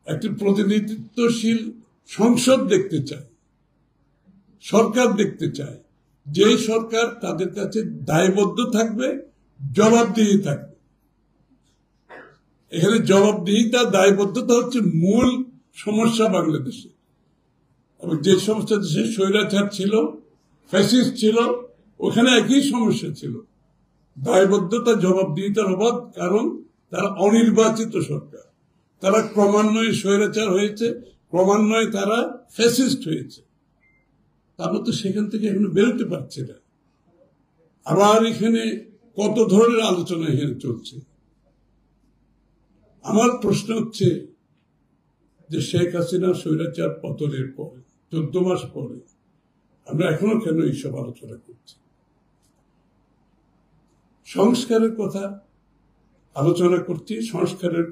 একটি প্রতিনিধিত্বশীল সংসদ দেখতে চায়, সরকার দেখতে চায়, যেই সরকার তাদের কাছে দায়বদ্ধ থাকবে, জবাবদিহি থাকবে। এখানে জবাবদিহিতা, দায়বদ্ধতা হচ্ছে মূল সমস্যা বাংলাদেশে। এবং যে সমস্ত দেশে স্বৈরাচার ছিল, ফ্যাসিস্ট ছিল, ওখানে একই সমস্যা ছিল, দায়বদ্ধতা, জবাবদিহিতার অভাব। কারণ তারা অনির্বাচিত সরকার, তারা ক্রমান্বয়ে স্বৈরাচার হয়েছে, ক্রমান্বয়ে তারা ফ্যাসিস্ট হয়েছে। আমরা তো সেখান থেকে এখনো বেরোতে পারছি না। আবার এখানে কত ধরনের আলোচনা এখানে চলছে। আমার প্রশ্ন হচ্ছে যে শেখ হাসিনা স্বৈরাচার পতনের পরে 14 মাস পরে আমরা এখনো কেন এইসব আলোচনা করছি? সংস্কারের কথা আলোচনা করছি, সংস্কারের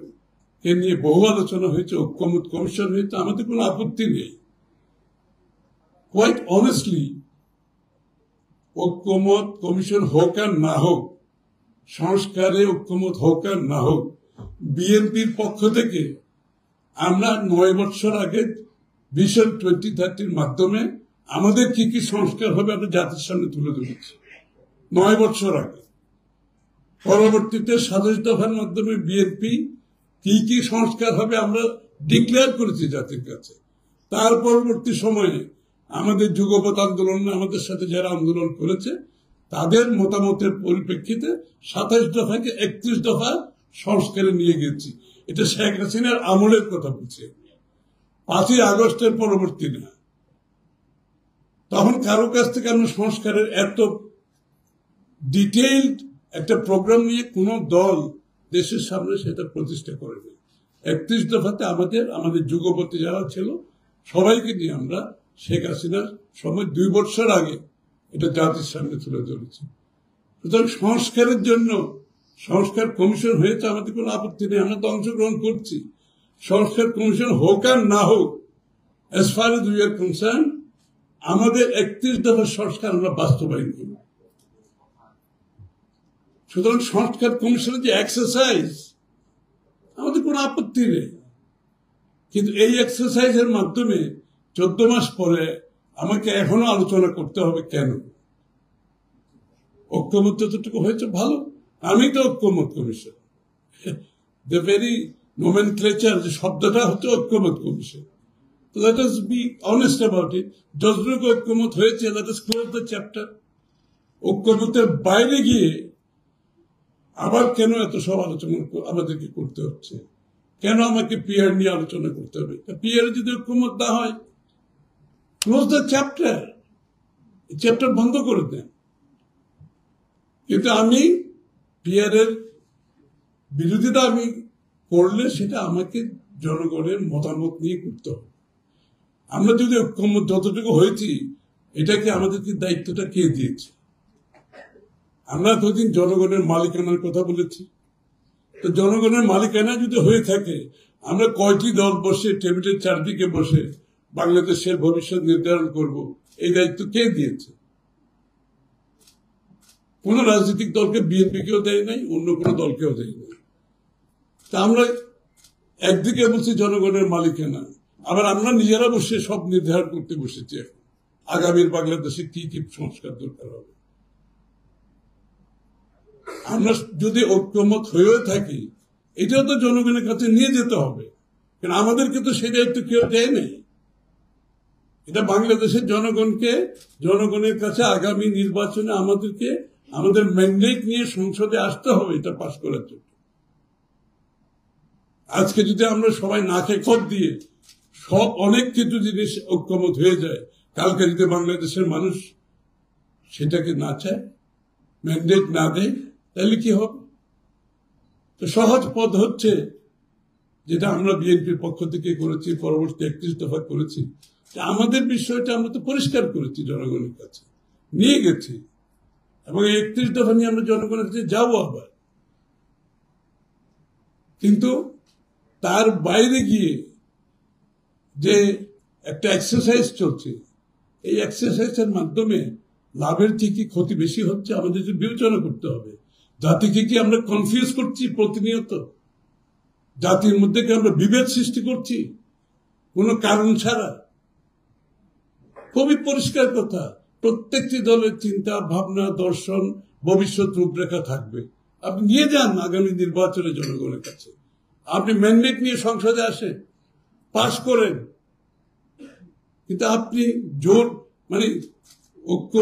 কে নিয়ে বহু আলোচনা হয়েছে, ঐক্যমত কমিশন হয়েছে, আমাদের কোনো আপত্তি নেই। কোয়াইট অনেস্টলি, ঐক্যমত কমিশন হোক আর না হোক, সংস্কারে ঐক্যমত হোক আর না হোক, বিএনপির পক্ষ থেকে আমরা 9 বছর আগে ভিশন 2030 মাধ্যমে আমাদের কি কি সংস্কার হবে আমরা জাতির সামনে তুলে ধরেছি 9 বছর আগে। পরবর্তীতে 27 দফার মাধ্যমে বিএনপি কি কি সংস্কার হবে আমরা ডিক্লেয়ার করেছি জাতির কাছে। তার পরবর্তী সময়ে আমাদের যুগপৎ আন্দোলন, আমাদের সাথে যারা আন্দোলন করেছে তাদের মতামতের পরিপ্রেক্ষিতে 27 দফাকে 31 দফা সংস্কারে নিয়ে গেছি। এটা শেখ হাসিনার আমলের কথা বলছে, 5ই আগস্টের পরবর্তী না। তখন কারো কাছ থেকে আমরা সংস্কারের এত ডিটেইলড একটা প্রোগ্রাম নিয়ে কোন দল দেশের সামনে সেটা প্রতিষ্ঠা করেনি। 31 দফাতে আমাদের যুগপতি যারা ছিল সবাইকে নিয়ে আমরা শেখ হাসিনার সময় 2 বছর আগে এটা জাতির সামনে তুলে ধরেছি। সুতরাং সংস্কারের জন্য সংস্কার কমিশন হয়েছে, আমাদের কোনো আপত্তি নেই, আমরা তো অংশগ্রহণ করছি। সংস্কার কমিশন হোক আর না হোক, as far as we are concerned, আমাদের 31 দফার সংস্কার আমরা বাস্তবায়ন করব। সুতরাং সংস্কার কমিশনের যে এক্সারসাইজ, আমাদের কোনো আপত্তি নেই, কিন্তু এই এক্সারসাইজের মাধ্যমে 14 মাস পরে আমাকে এখনো আলোচনা করতে হবে কেন? ঐক্যমত যতটুকু হয়েছে ভালো, আমি তো ঐক্যমত কমিশন, দ্য ভেরি নোমেনক্লেচার, যে শব্দটা হচ্ছে ঐক্যমত কমিশন। তো let us be honest about it. যতটুকু ঐক্যমত হয়েছে, let us close the chapter. ঐক্যমতের বাইরে গিয়ে আবার কেন এত সব আলোচনা আমাদেরকে করতে হচ্ছে? কেন আমাকে পিআর নিয়ে আলোচনা করতে হবে? পিআর যদি ঐক্যমত না হয়, ক্লোজ দ্য চ্যাপ্টার, চ্যাপ্টার বন্ধ করে দেন। কিন্তু আমি পিআর এর বিরোধিতা আমি করলে সেটা আমাকে জনগণের মতামত নিয়ে করতে হবে। আমরা যদি ঐক্যমত যতটুকু হয়েছি, এটাকে আমাদেরকে দায়িত্বটা কে দিয়েছে? আমরা এতদিন জনগণের মালিকানার কথা বলেছি। তো জনগণের মালিকানা যদি হয়ে থাকে, আমরা কয়টি দল বসে টেবিলের চারদিকে বসে বাংলাদেশের ভবিষ্যৎ নির্ধারণ করব, এই দায়িত্ব কে দিয়েছে? কোন রাজনৈতিক দলকে বিএনপিকেও দেয় নাই, অন্য কোন দলকেও দেয় নাই। তা আমরা একদিকে বলছি জনগণের মালিকানা, আবার আমরা নিজেরা বসে সব নির্ধারণ করতে বসেছি আগামীর বাংলাদেশে কি কি সংস্কার দরকার হবে। আমরা যদি ঐক্যমত হয়েও থাকি, এটাও তো জনগণের কাছে নিয়ে যেতে হবে, কারণ আমাদেরকে তো সেই দায়িত্ব কেউ দেয় নাই। এটা বাংলাদেশের জনগণের কাছে আগামী নির্বাচনে আমাদেরকে আমাদের ম্যান্ডেট নিয়ে সংসদে আসতে হবে এটা পাস করার জন্য। আজকে যদি আমরা সবাই নাকে খত দিয়ে সব অনেক কিছু জিনিস ঐক্যমত হয়ে যায়, কালকে যদি বাংলাদেশের মানুষ সেটাকে না চায়, ম্যান্ডেট না দেয়, তাহলে কি হবে? তো সহজ পথ হচ্ছে যেটা আমরা বিএনপির পক্ষ থেকে করেছি, পরবর্তী 31 দফা করেছি, আমাদের বিষয়টা আমরা তো পরিষ্কার করেছি, জনগণের কাছে নিয়ে গেছি, এবং 31 দফা নিয়ে আমরা জনগণের কাছে যাবো আবার। কিন্তু তার বাইরে গিয়ে যে একটা এক্সারসাইজ চলছে, এই এক্সারসাইজের মাধ্যমে লাভের থেকে ক্ষতি বেশি হচ্ছে, আমাদের বিবেচনা করতে হবে। জাতিকে কি আমরা কনফিউজ করছি প্রতিনিয়ত? জাতির মধ্যে কি আমরা বিভেদ সৃষ্টি করছি কোনো কারণ ছাড়া? খুবই পরিষ্কার কথা, প্রত্যেকটি দলের চিন্তা ভাবনা দর্শন ভবিষ্যৎ রূপরেখা থাকবে। আপনি নিয়ে যান আগামী নির্বাচনে জনগণের কাছে, আপনি ম্যান্ডেট নিয়ে সংসদে আসেন, পাশ করেন, কিন্তু আপনি জোর মানে ঐক্য